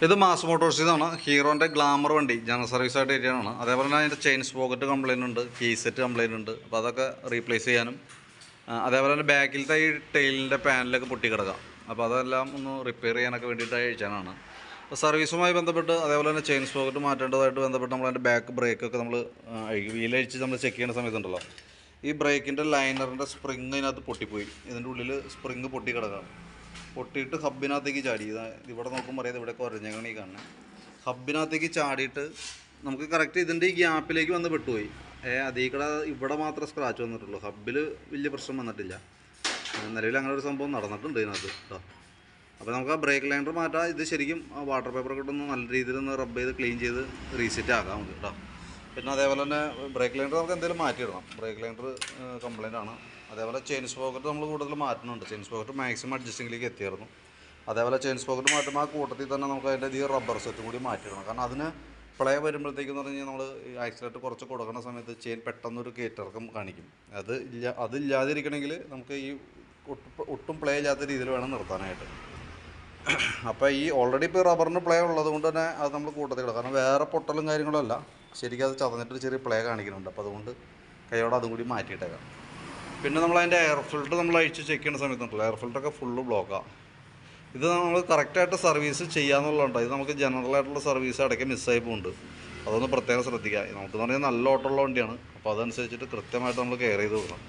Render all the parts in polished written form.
ഇത് മാസ് മോട്ടോഴ്സിൽ നിന്നാണ്. ഹീറോൻ്റെ ഗ്ലാമർ വണ്ടി ജനറൽ സർവീസായിട്ട് ഏരിയയാണ്. അതേപോലെ തന്നെ അതിൻ്റെ ചെയിൻ സ്പോക്കറ്റ് കംപ്ലയിൻ്റ് ഉണ്ട്, കീ സെറ്റ് കംപ്ലയിൻ്റ് ഉണ്ട്. അപ്പോൾ അതൊക്കെ റീപ്ലേസ് ചെയ്യാനും, അതേപോലെ തന്നെ ബാക്കിലത്തെ ഈ ടെയിലിൻ്റെ പാനലൊക്കെ പൊട്ടിക്കിടക്കാം. അപ്പോൾ അതെല്ലാം ഒന്ന് റിപ്പയർ ചെയ്യാനൊക്കെ വേണ്ടിയിട്ട് അയച്ചാനാണ്. അപ്പോൾ സർവീസുമായി ബന്ധപ്പെട്ട് അതേപോലെ തന്നെ ചെയിൻ സ്പോക്കറ്റ് മാറ്റേണ്ടതായിട്ട് ബന്ധപ്പെട്ട് നമ്മളതിൻ്റെ ബാക്ക് ബ്രേക്കൊക്കെ നമ്മൾ വീലഴിച്ച് നമ്മൾ ചെക്ക് ചെയ്യുന്ന സമയത്തുണ്ടല്ലോ, ഈ ബ്രേക്കിൻ്റെ ലൈനറിൻ്റെ സ്പ്രിങ് അതിനകത്ത് പൊട്ടിപ്പോയി. ഇതിൻ്റെ ഉള്ളിൽ സ്പ്രിങ് പൊട്ടിക്കിടക്കാം. പൊട്ടിയിട്ട് ഹബിനകത്തേക്ക് ചാടി. ഇവിടെ നോക്കുമ്പോൾ അറിയാതെ ഇവിടെ കുറഞ്ഞാണ് ഈ കാണുന്നത്. ഹബിനകത്തേക്ക് ചാടിയിട്ട് നമുക്ക് കറക്റ്റ് ഇതിൻ്റെ ഈ ഗ്യാപ്പിലേക്ക് വന്ന് പെട്ടുപോയി. അതേ കൂടെ ഇവിടെ മാത്രമേ സ്ക്രാച്ച് വന്നിട്ടുള്ളൂ. ഹബിൽ വലിയ പ്രശ്നം വന്നിട്ടില്ല. നിലവിൽ അങ്ങനെ ഒരു സംഭവം നടന്നിട്ടുണ്ട് ഇതിനകത്ത് കേട്ടോ. അപ്പോൾ നമുക്ക് ആ ബ്രേക്ക് ലൈനർ മാറ്റാം. ഇത് ശരിക്കും വാട്ടർ പേപ്പറൊക്കെ ഇട്ടൊന്ന് നല്ല രീതിയിൽ ഒന്ന് റബ്ബ് ചെയ്ത് ക്ലീൻ ചെയ്ത് റീസെറ്റ് ആക്കാം നമുക്ക് കേട്ടോ. പിന്നെ അതേപോലെ തന്നെ ബ്രേക്ക് ലൈനർ നമുക്ക് എന്തെങ്കിലും മാറ്റിയിടണം. ബ്രേക്ക് ലൈനർ കംപ്ലൈൻ്റ് ആണ്. അതേപോലെ ചെയിൻ സ്പോക്കറ്റ് നമ്മൾ കൂടുതൽ മാറ്റുന്നുണ്ട്. ചെയിൻ സ്പോക്കറ്റ് മാക്സിമം അഡ്ജസ്റ്റിങ്ങിലേക്ക് എത്തിയായിരുന്നു. അതേപോലെ ചെയിൻ സ്പോക്കറ്റ് മാറ്റുമ്പോൾ ആ കൂട്ടത്തിൽ തന്നെ നമുക്ക് അതിൻ്റെ ഈ റബ്ബർ സെറ്റും കൂടി മാറ്റിയിടണം. കാരണം അതിന് പ്ലേ വരുമ്പോഴത്തേക്കെന്ന് പറഞ്ഞു കഴിഞ്ഞാൽ നമ്മൾ ആക്സിലേറ്റർ കുറച്ച് കൊടുക്കുന്ന സമയത്ത് ചെയിൻ പെട്ടെന്നൊരു കയറ്റിറക്കം കാണിക്കും. അതില്ലാതിരിക്കണമെങ്കിൽ നമുക്ക് ഈ ഒട്ടും പ്ലേ ഇല്ലാത്ത രീതിയിൽ വേണം നിർത്താനായിട്ട്. അപ്പോൾ ഈ ഓൾറെഡി ഇപ്പോൾ റബ്ബറിന് പ്ലേ ഉള്ളത് കൊണ്ട് തന്നെ അത് നമ്മൾ കൂട്ടത്തിൽ ഇടാം. കാരണം വേറെ പൊട്ടലും കാര്യങ്ങളും അല്ല, ശരിക്കും അത് ചതഞ്ഞിട്ട് ചെറിയ പ്ലേ കാണിക്കുന്നുണ്ട്. അപ്പോൾ അതുകൊണ്ട് കൈയോടെ അതും കൂടി മാറ്റിയിട്ടേക്കാം. പിന്നെ നമ്മളതിൻ്റെ എയർ ഫിൽറ്റർ നമ്മൾ അഴിച്ച് ചെക്ക് ചെയ്യുന്ന സമയത്തുണ്ടല്ലോ, എയർ ഫിൽറ്ററൊക്കെ ഫുള്ള് ബ്ലോക്കാണ്. ഇത് നമ്മൾ കറക്റ്റായിട്ട് സർവീസ് ചെയ്യാമെന്നുള്ളതുണ്ട്. ഇത് നമുക്ക് ജനറലായിട്ടുള്ള സർവീസ് ഇടയ്ക്ക് മിസ്സായി പോകുന്നുണ്ട്. അതൊന്ന് പ്രത്യേകം ശ്രദ്ധിക്കുക. നമുക്കെന്ന് പറഞ്ഞാൽ നല്ല ഓട്ടമുള്ള വണ്ടിയാണ്. അപ്പോൾ അതനുസരിച്ചിട്ട് കൃത്യമായിട്ട് നമ്മൾ കെയർ ചെയ്ത് കൊടുക്കണം.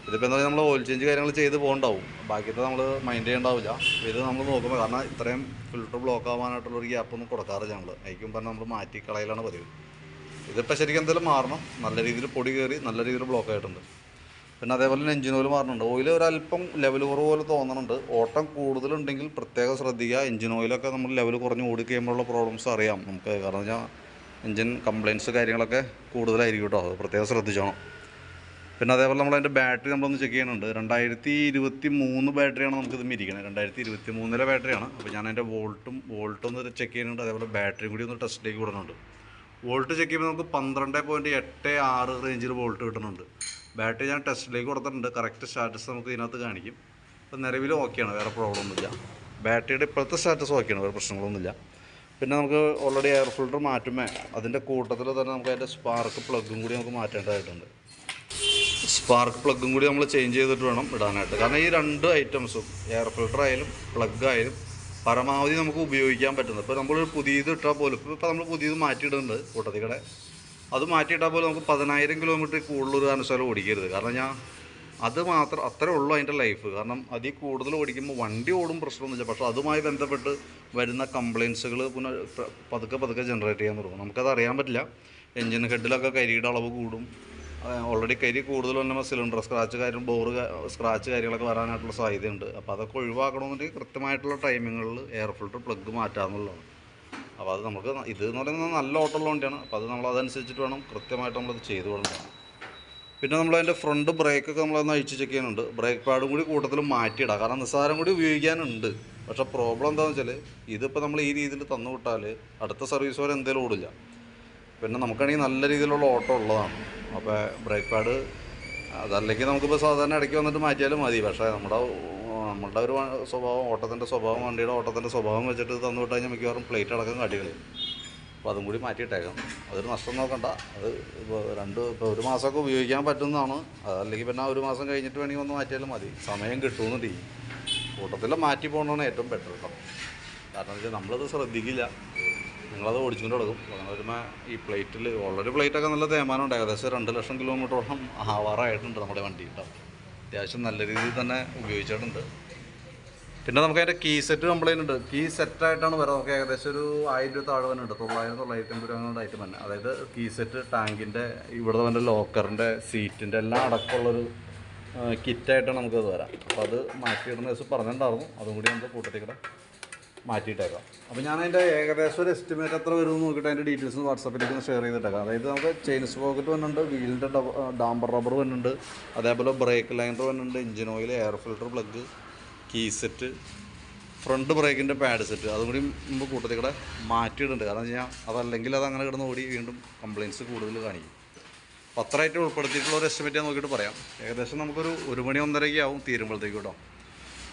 ഇതിപ്പോൾ എന്താ പറയുക, നമ്മൾ ഓയിൽ ചേഞ്ച് കാര്യങ്ങൾ ചെയ്ത് പോകണ്ടാവും, ബാക്കിയത്തെ നമ്മൾ മൈൻഡ് ചെയ്യേണ്ടാവില്ല. ഇത് നമ്മൾ നോക്കുമ്പോൾ കാരണം ഇത്രയും ഫിൽറ്റർ ബ്ലോക്ക് ആവാനായിട്ടുള്ളൊരു ഗ്യാപ്പൊന്നും കൊടുക്കാറില്ല നമ്മൾ. അതിക്കും പറഞ്ഞാൽ നമ്മൾ മാറ്റി കളയലാണ് പതിവ്. ഇതിപ്പോൾ ശരിക്കും എന്തെങ്കിലും മാറണം. നല്ല രീതിയിൽ പൊടി കയറി നല്ല രീതിയിൽ ബ്ലോക്ക് ആയിട്ടുണ്ട്. പിന്നെ അതേപോലെ തന്നെ എഞ്ചിൻ ഓയിൽ മാറുന്നുണ്ട്. ഓയിൽ ഒരല്പം ലെവൽ കുറവ് പോലെ തോന്നുന്നുണ്ട്. ഓട്ടം കൂടുതലുണ്ടെങ്കിൽ പ്രത്യേകം ശ്രദ്ധിക്കുക. എഞ്ചിൻ ഓയിലൊക്കെ നമ്മൾ ലെവൽ കുറഞ്ഞ് ഓടിക്കഴിയുമ്പോഴുള്ള പ്രോബ്ലംസ് അറിയാം നമുക്ക്. കാരണം വെച്ചാൽ എഞ്ചിൻ കംപ്ലയിൻറ്റ്സ് കാര്യങ്ങളൊക്കെ കൂടുതലായിരിക്കും കേട്ടോ. അത് പ്രത്യേകം ശ്രദ്ധിച്ചോണം. പിന്നെ അതേപോലെ നമ്മളതിൻ്റെ ബാറ്ററി നമ്മളൊന്ന് ചെക്ക് ചെയ്യുന്നുണ്ട്. 2023 ബാറ്ററിയാണ് നമുക്കിത് ഇരിക്കുന്നത്. 2023 ബാറ്ററിയാണ്. അപ്പോൾ ഞാൻ അതിൻ്റെ വോൾട്ടും ഒന്ന് ചെക്ക് ചെയ്യുന്നുണ്ട്. അതേപോലെ ബാറ്ററിയും കൂടി ഒന്ന് ടെസ്റ്റിലേക്ക് വിടുന്നുണ്ട്. വോൾട്ട് ചെക്ക് ചെയ്യുമ്പോൾ നമുക്ക് 12.86 റേഞ്ചിൽ വോൾട്ട് കിട്ടുന്നുണ്ട്. ബാറ്ററി ഞാൻ ടെസ്റ്റിലേക്ക് കൊടുത്തിട്ടുണ്ട്. കറക്റ്റ് സ്റ്റാറ്റസ് നമുക്ക് ഇതിനകത്ത് കാണിക്കും. അപ്പോൾ നിലവിൽ ഓക്കെയാണ്, വേറെ പ്രോബ്ലം ഒന്നുമില്ല. ബാറ്ററിയുടെ ഇപ്പോഴത്തെ സ്റ്റാറ്റസ് ഓക്കെയാണ്, വേറെ പ്രശ്നങ്ങളൊന്നുമില്ല. പിന്നെ നമുക്ക് ഓൾറെഡി എയർ ഫിൽറ്റർ മാറ്റുമ്പോൾ അതിൻ്റെ കൂട്ടത്തിൽ തന്നെ നമുക്ക് അതിൻ്റെ സ്പാർക്ക് പ്ലഗും കൂടി നമുക്ക് മാറ്റേണ്ടതായിട്ടുണ്ട്. സ്പാർക്ക് പ്ലഗും കൂടി നമ്മൾ ചേഞ്ച് ചെയ്തിട്ട് വേണം ഇടാനായിട്ട്. കാരണം ഈ രണ്ട് ഐറ്റംസും എയർ ഫിൽറ്റർ ആയാലും പ്ലഗ് ആയാലും പരമാവധി നമുക്ക് ഉപയോഗിക്കാൻ പറ്റുന്നത്. ഇപ്പോൾ നമ്മൾ പുതിയത് ഇട്ടാൽ പോലും ഇപ്പോൾ നമ്മൾ പുതിയത് മാറ്റിയിടുന്നുണ്ട് കൂട്ടത്തിൽ കൂടെ. അത് മാറ്റിയിട്ടാൽ പോലും നമുക്ക് 10,000 കിലോമീറ്റർ കൂടുതലൊരു കാരണവശാലും ഓടിക്കരുത്. കാരണം ഞാൻ അത് മാത്രം അത്രേ ഉള്ളൂ അതിൻ്റെ ലൈഫ്. കാരണം അതിൽ കൂടുതൽ ഓടിക്കുമ്പോൾ വണ്ടി ഓടും പ്രശ്നമൊന്നുമില്ല. പക്ഷേ അതുമായി ബന്ധപ്പെട്ട് വരുന്ന കംപ്ലയിൻസുകൾ പിന്നെ പതുക്കെ ജനറേറ്റ് ചെയ്യാൻ തുടങ്ങും. നമുക്കത് അറിയാൻ പറ്റില്ല. എൻജിൻ ഹെഡിലൊക്കെ കരിയുടെ അളവ് കൂടും. ഓൾറെഡി കരി കൂടുതൽ വന്നാൽ സിലിണ്ടർ സ്ക്രാച്ച് കാര്യം ബോറ് സ്ക്രാച്ച് കാര്യങ്ങളൊക്കെ വരാനായിട്ടുള്ള സാധ്യതയുണ്ട്. അപ്പോൾ അതൊക്കെ ഒഴിവാക്കണമെന്നുണ്ടെങ്കിൽ കൃത്യമായിട്ടുള്ള ടൈമിങ്ങളിൽ എയർ ഫിൽറ്റർ പ്ലഗ് മാറ്റാമെന്നുള്ളതാണ്. അപ്പോൾ അത് നമുക്ക് ഇതെന്ന് പറയുന്നത് നല്ല ഓട്ടമുള്ള വണ്ടിയാണ്. അപ്പോൾ അത് നമ്മൾ അതനുസരിച്ചിട്ട് വേണം കൃത്യമായിട്ട് നമ്മളത് ചെയ്തു കൊടുക്കണം. പിന്നെ നമ്മളതിൻ്റെ ഫ്രണ്ട് ബ്രേക്കൊക്കെ നമ്മളൊന്ന് അഴിച്ച് ചെക്ക് ചെയ്യുന്നുണ്ട്. ബ്രേക്ക് പാഡും കൂടി കൂട്ടത്തിൽ മാറ്റിയിടാം. കാരണം നിസ്സാരം കൂടി ഉപയോഗിക്കാനുണ്ട്. പക്ഷേ പ്രോബ്ലം എന്താണെന്ന് വെച്ചാൽ ഇതിപ്പോൾ നമ്മൾ ഈ രീതിയിൽ തന്നു വിട്ടാൽ അടുത്ത സർവീസ് വരെ എന്തെങ്കിലും ഓടില്ല. പിന്നെ നമുക്കാണെങ്കിൽ നല്ല രീതിയിലുള്ള ഓട്ടം ഉള്ളതാണ്. അപ്പോൾ ബ്രേക്ക് പാഡ് അതല്ലെങ്കിൽ നമുക്കിപ്പോൾ സാധാരണ ഇടയ്ക്ക് വന്നിട്ട് മാറ്റിയാലും മതി. പക്ഷേ നമ്മളുടെ ഒരു സ്വഭാവം, ഓട്ടത്തിൻ്റെ സ്വഭാവം, വണ്ടിയുടെ ഓട്ടത്തിൻ്റെ സ്വഭാവം വെച്ചിട്ട് തന്നു വിട്ട് കഴിഞ്ഞാൽ മിക്കവാറും പ്ലേറ്റ് അടക്കം കാട്ടിക്കളയും. അപ്പോൾ അതും കൂടി മാറ്റിയിട്ടേക്കാം. അതൊരു നഷ്ടം നോക്കണ്ട. അത് ഇപ്പോൾ ഒരു മാസമൊക്കെ ഉപയോഗിക്കാൻ പറ്റുന്നതാണ്. അതല്ലെങ്കിൽ പിന്നെ ഒരു മാസം കഴിഞ്ഞിട്ട് വേണമെങ്കിൽ ഒന്ന് മാറ്റിയാലും മതി. സമയം കിട്ടുമെന്നുണ്ട്. ഈ കൂട്ടത്തിൽ മാറ്റി പോകുന്നതാണ് ഏറ്റവും ബെറ്റർ കേട്ടോ. കാരണം എന്ന് വെച്ചാൽ നമ്മളത് ശ്രദ്ധിക്കില്ല. നിങ്ങളത് ഓടിച്ചുകൊണ്ട് കൊടുക്കും. അങ്ങനെ വരുമ്പോൾ ഈ പ്ലേറ്റിൽ ഓൾറെഡി പ്ലേറ്റൊക്കെ നല്ല തേമാനമുണ്ട്. ഏകദേശം 2 ലക്ഷം കിലോമീറ്ററോളം ആവാറായിട്ടുണ്ട് നമ്മുടെ വണ്ടി കേട്ടോ. അത്യാവശ്യം നല്ല രീതിയിൽ തന്നെ ഉപയോഗിച്ചിട്ടുണ്ട്. പിന്നെ നമുക്ക് അതിൻ്റെ കീ സെറ്റ് കംപ്ലയിൻ്റ് ഉണ്ട്. കീ സെറ്റായിട്ടാണ് വരാം. നമുക്ക് ഏകദേശം ഒരു 1000 രൂപ താഴെ തന്നെ ഉണ്ട്. 900-950 രൂപ ആയിട്ട് തന്നെ. അതായത് കീ സെറ്റ്, ടാങ്കിൻ്റെ, ഇവിടെ തന്നെ ലോക്കറിൻ്റെ, സീറ്റിൻ്റെ എല്ലാം അടക്കമുള്ളൊരു കിറ്റായിട്ടാണ് നമുക്കത് വരാം. അപ്പോൾ അത് മാറ്റിയിടുന്ന ദിവസം പറഞ്ഞിട്ടുണ്ടായിരുന്നു. അതും കൂടി നമുക്ക് കൂട്ടത്തിൽ മാറ്റിയിട്ടേക്കാം. അപ്പോൾ ഞാൻ അതിൻ്റെ ഏകദേശം ഒരു എസ്റ്റിമേറ്റ് എത്ര വരുമെന്ന് നോക്കിയിട്ട് അതിൻ്റെ ഡീറ്റെയിൽസ് വാട്സാപ്പിലേക്ക് ഒന്ന് ഷെയർ ചെയ്തിട്ടേക്കാം. അതായത് നമുക്ക് ചെയിൻ സ്പോക്കറ്റ് വന്നിട്ടുണ്ട്, വീലിൻ്റെ ഡാമ്പർ റബ്ബർ വന്നിട്ടുണ്ട്, അതേപോലെ ബ്രേക്ക് ലൈനർ വന്നിട്ടുണ്ട്, engine oil, air filter plug, key set, front ബ്രേക്കിൻ്റെ പാഡ് സെറ്റ്, അതും കൂടി മുമ്പ് കൂട്ടത്തിൽ മാറ്റിയിടുന്നുണ്ട്. കാരണം വെച്ച് കഴിഞ്ഞാൽ അതല്ലെങ്കിൽ അതങ്ങനെ കിടന്ന് ഓടി വീണ്ടും കംപ്ലയിൻറ്റ്സ് കൂടുതൽ കാണിക്കും. പത്രമായിട്ട് ഉൾപ്പെടുത്തിയിട്ടുള്ള ഒരു എസ്റ്റിമേറ്റ് ഞാൻ നോക്കിയിട്ട് പറയാം. ഏകദേശം നമുക്കൊരു 1 മണി 1:30 ആവും തീരുമ്പോഴത്തേക്ക് കേട്ടോ.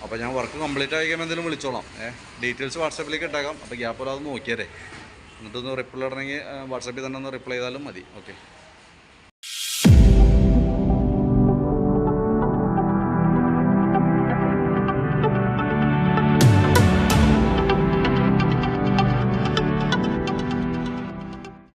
അപ്പോൾ ഞാൻ വർക്ക് കംപ്ലീറ്റ് ആയി കഴിയുമ്പോൾ എന്തെങ്കിലും വിളിച്ചോളാം. ഡീറ്റെയിൽസ് വാട്സാപ്പിലേക്ക് ഇട്ടേക്കാം. അപ്പോൾ ഗ്യാപ്പിൽ അത് നോക്കിയാലേ എന്നിട്ടൊന്ന് റിപ്ലൈ ഇടണമെങ്കിൽ വാട്സാപ്പിൽ തന്നെ ഒന്ന് റിപ്ലൈ ചെയ്താലും മതി. ഓക്കെ.